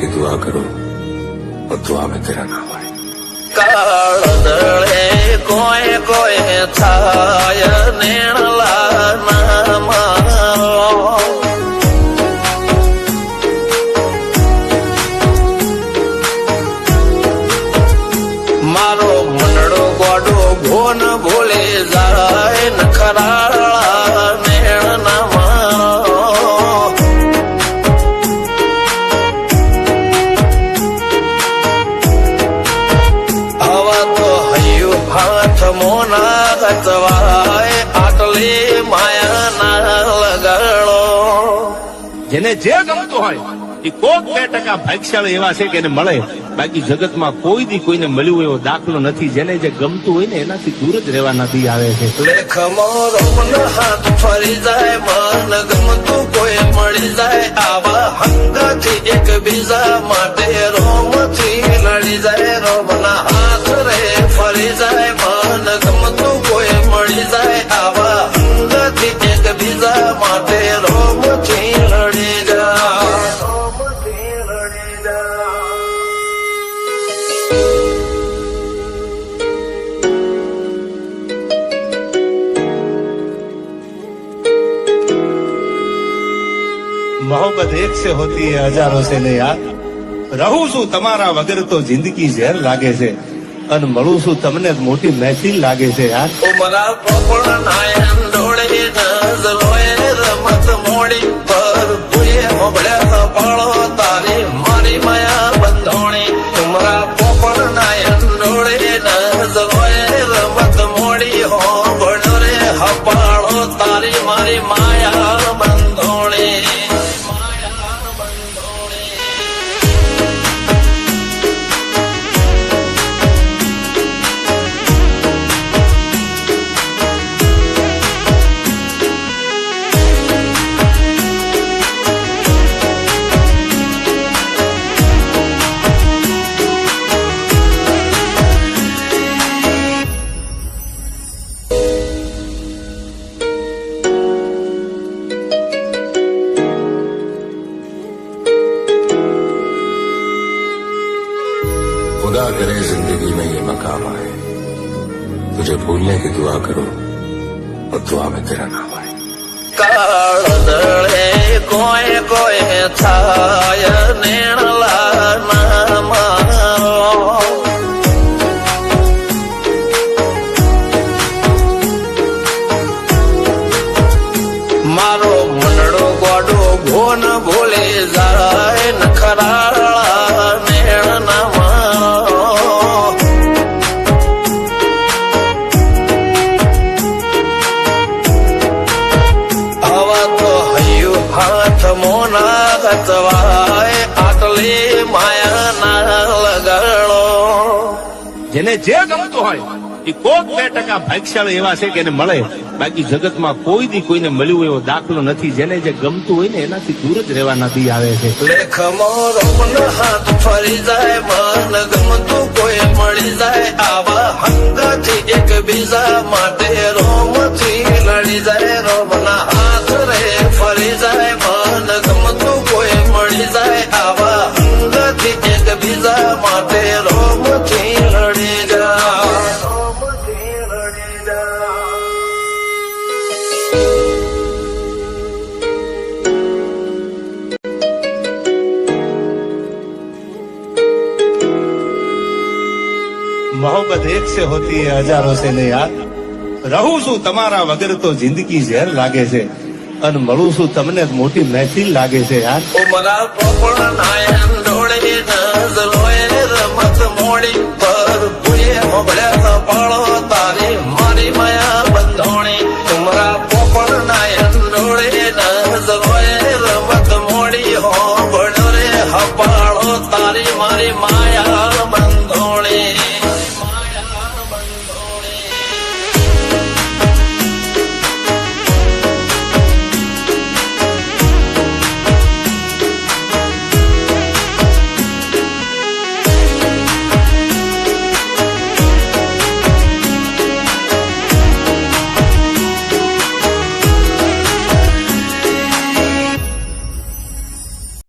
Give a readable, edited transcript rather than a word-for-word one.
की दुआ करो और दुआ में तेरा नाम आए। કાળદળે કોઈ કોઈ થાય નેણલા નામ મારો મનડો ગોડો ભોન ભૂલે જાય ન ખરાળા નેણ નામ હાથ મોના ગતવાય આટલી માયા ના લગાડો। જેને જે ગમતું હોય એ કોક 2% ભાગ્યશાળી એવા છે કે એને મળે, બાકી જગતમાં કોઈ દી કોઈને મળ્યું એવો દાખલો નથી। જેને જે ગમતું હોય ને એનાથી દૂર જ રહેવાના દી આવે છે। લેખ મોરો હાથ ફરી જાય, મન ગમતું કોઈ મળી જાય, આવા હંગાથી એકબીજા માટે રોમથી લડી જાય। રોમના હાથ રે ફરી જાય, મન ગમતું કોઈ મળી જાય, આવા હંગાથી એકબીજા માટે રોમથી લડી જાય। मोहब्बत एक से होती है हजारों से नहीं यार। रहूं છું તમારા વગર તો જિંદગી ઝેર લાગે છે, અને મળું છું તમને મોટી મહેફિલ લાગે છે યાર। ઉમરા પોપળ નાયન ડોળે નજરોએ રમત મોડી પર ભૂએ મોબળ્યા પાળો તારી મારી માયા બંધોણી। ઉમરા પોપળ નાયન ડોળે નજરોએ રમત મોડી હો બળો રે હપાળો તારી મારી માયા બંધોણી। खुदा करे जिंदगी में ये मकाम आए, तुझे भूलने की दुआ करो और दुआ में तेरा नाम आए। કાળદળે કોઈ કોઈ થાય નેણલા નામ મારો મનડો ગોડો ભોન ભૂલે જાય ન ખરાળા નેણ નામ હાથ મોના ગતવાય આટલી માયા ના લગાડો। જેને જે ગમતું હોય એ કોક 2% ભાગ્યશાળી એવા છે કે એને મળે, બાકી જગતમાં કોઈ દી કોઈને મળ્યું એવો દાખલો નથી। જેને જે ગમતું હોય ને એનાથી દૂર જ રહેવાના દી આવે છે। લેખ મોરો હાથ ફરી જાય, મન ગમતું કોઈ મળી જાય, આવા હંગાથી એકબીજા માટે રોમથી લડી જાય। રોમના હાથ રે ફરી જાય, મન ગમતું કોઈ મળી જાય, આવા હંગાથી એકબીજા માટે રોમથી લડી જાય। मोहब्बत एक से होती है हजारों से नहीं यार। रहूं છું તમારા વગર તો જિંદગી ઝેર લાગે છે, અને મળું છું તમને મોટી મહેફિલ લાગે છે યાર। ઉમરા પોપળ નાયન ડોળે નજરોએ રમત મોડી પર ભૂએ મોબળ્યા પાળો તારી મારી માયા બંધોણી। ઉમરા પોપળ નાયન ડોળે નજરોએ રમત મોડી હો બળો રે હપાળો તારી મારી